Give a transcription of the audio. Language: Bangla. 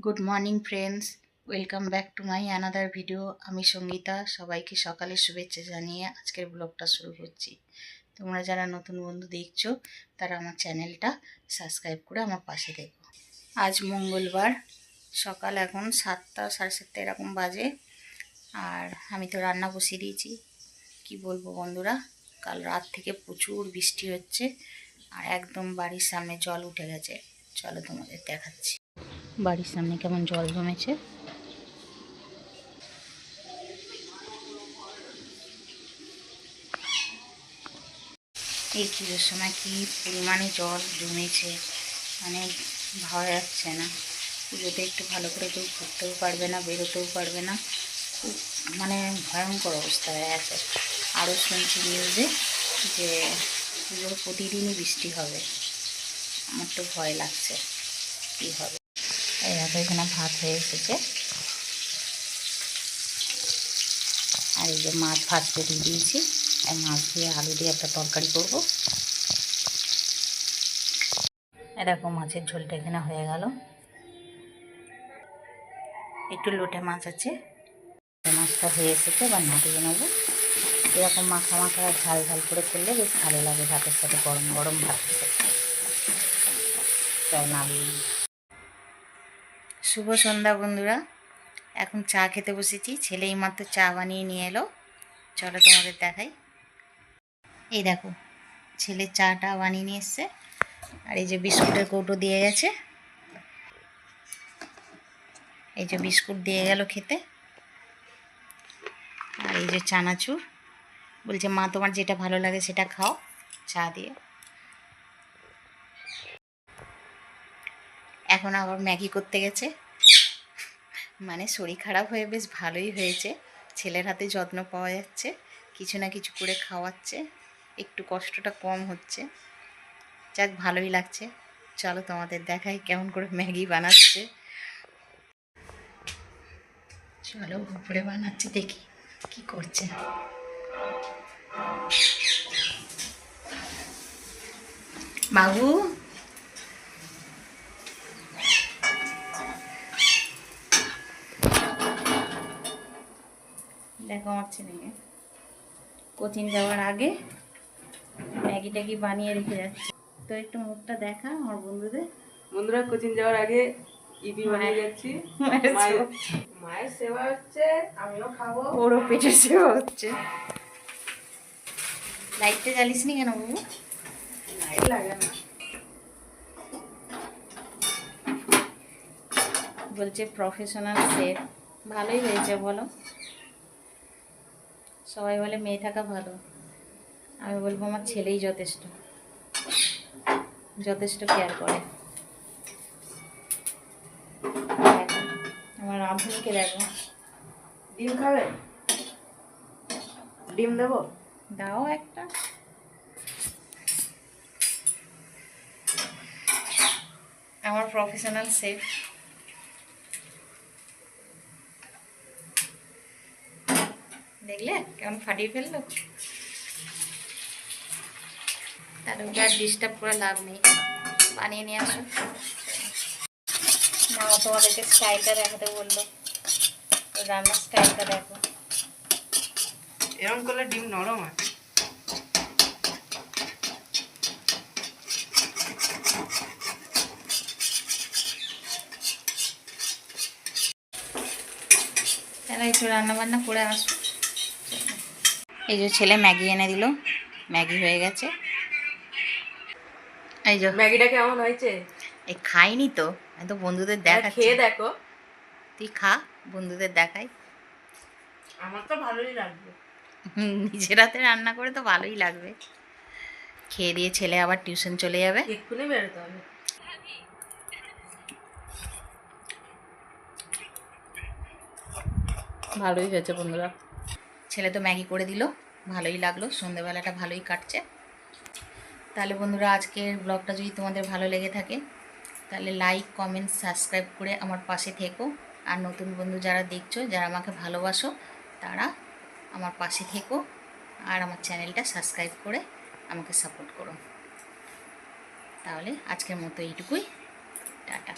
Good morning friends, welcome back to my another video. আমি সঙ্গীতা, সবাইকে সকালের শুভেচ্ছা জানিয়ে আজকের ব্লগটা শুরু করছি। তোমরা যারা নতুন বন্ধু দেখছো তারা আমার চ্যানেলটা সাবস্ক্রাইব করে আমার পাশে দেখো। আজ মঙ্গলবার, সকাল এখন 7টা সাড়ে 7টা এরকম বাজে। আর আমি তো রান্না বসিয়ে দিয়েছি। কি বলবো বন্ধুরা, কাল রাত থেকে প্রচুর বৃষ্টি হচ্ছে আর একদম বাড়ির সামনে জল উঠে গেছে। চলো তোমাদের দেখাচ্ছি বাড়ির সামনে কেমন জল জমেছে। এই পুজোর সময় কি পরিমাণে জল জমেছে, মানে ভাবা যাচ্ছে না। পুজোতে একটু ভালো করে কেউ ঘুরতেও পারবে না, বেরোতেও পারবে না, খুব মানে ভয়ঙ্কর অবস্থা হয়ে আছে। আরও শুনছি নিউজে যে পুজোর প্রতিদিনই বৃষ্টি হবে। আমার তো ভয় লাগছে কী হবে। এই দেখো এখানে ভাত হয়ে এসেছে, আর এই যে মাছ ভাজতে দিয়ে দিয়েছি। আর মাছ দিয়ে আলু দিয়ে একটা তরকারি করবো। এরকম মাছের ঝোলটা এখানে হয়ে গেল। একটু লোটে মাছ আছে, মাছটা হয়ে এসেছে, এবার নামিয়ে নেবো। এরকম মাখা মাখা ঝাল ঝাল করে করলে বেশ ভালো লাগে ভাতের সাথে, গরম গরম ভাতের সাথে। চল নামিয়ে নিই। শুভ সন্ধ্যা বন্ধুরা, এখন চা খেতে বসেছি। ছেলে এইমাত্র চা বানিয়ে নিয়ে এলো, চলো তোমাদের দেখাই। এই দেখো ছেলে চাটা বানিয়ে নিয়ে এসছে, আর এই যে বিস্কুটের কৌটো দিয়ে গেছে। এই যে বিস্কুট দিয়ে গেল খেতে, আর এই যে চানাচুর। বলছে মা তোমার যেটা ভালো লাগে সেটা খাও চা দিয়ে। এখন আবার ম্যাগি করতে গেছে, মানে শরীর খারাপ হয়ে বেশ ভালোই হয়েছে। ছেলের হাতে যত্ন পাওয়া যাচ্ছে, কিছু না কিছু করে খাওয়াচ্ছে, একটু কষ্টটা কম হচ্ছে। যাক ভালোই লাগছে। চলো তোমাদের দেখাই কেমন করে ম্যাগি বানাচ্ছে। চলো উপরে বানাচ্ছে, দেখি কি করছে। বাবু দেখো আমার ছেলেকে কোচিং যাওয়ার আগে ম্যাগি ট্যাগি বানিয়ে রেখে যাচ্ছে। তো একটু মুখটা দেখা আমার বন্ধুরা, কোচিং যাওয়ার আগে ইপি বানিয়ে যাচ্ছি। মায়ের সেবা হচ্ছে, আমিও খাবো, ওরও পেটের সেবা হচ্ছে। লাইটটা জ্বালিস নি কেন বাবু? লাইট লাগে না। বলছে প্রফেশনাল শেফ। ভালোই হয়েছে বলো। সবাই বলে মেয়ে থাকা ভালো, আমি বলবো আমার ছেলেই যথেষ্ট, যথেষ্ট কেয়ার করে। দেখো আমার রাঁধুনিকে দেখো। ডিম খাবে? ডিম দেবো? দাও একটা। আমার প্রফেশনাল শেফ। দেখলে কেমন ফাটিয়ে ফেললো। তাহলে ওকে আর ডিস্টার্ব করে লাভ নেই, বানিয়ে নিয়ে আসো। না তোমাদেরকে স্টাইলটা দেখাতে বললো, রান্নার স্টাইলটা দেখো। এরকম করলে ডিম নরম হয়। তাহলে একটু রান্না বান্না করে আসো। এই যে ছেলে ম্যাগি এনে দিল, ম্যাগি হয়ে গেছে। এই যে ম্যাগিটা কেমন হয়েছে? এই খাইনি তো, আমি তো বন্ধুদের দেখাচ্ছি। খেয়ে দেখো। তুই খা, বন্ধুদের দেখাই। আমার তো ভালোই লাগবে। নিজের হাতে রান্না করে তো ভালোই লাগবে। খেয়ে দিয়ে ছেলে আবার টিউশন চলে যাবে, এক্ষুনি বেরোতে হবে। ভালোই হয়েছে বন্ধুরা। ছেলে তো ম্যাগি করে দিল, ভালোই লাগলো। সন্ধেবেলাটা ভালোই কাটছে। তাহলে বন্ধুরা আজকের ব্লগটা যদি তোমাদের ভালো লেগে থাকে তাহলে লাইক কমেন্ট সাবস্ক্রাইব করে আমার পাশে থেকো। আর নতুন বন্ধু যারা দেখছো, যারা আমাকে ভালোবাসো, তারা আমার পাশে থেকো আর আমার চ্যানেলটা সাবস্ক্রাইব করে আমাকে সাপোর্ট করো। তাহলে আজকের মতো এইটুকুই, টাটা।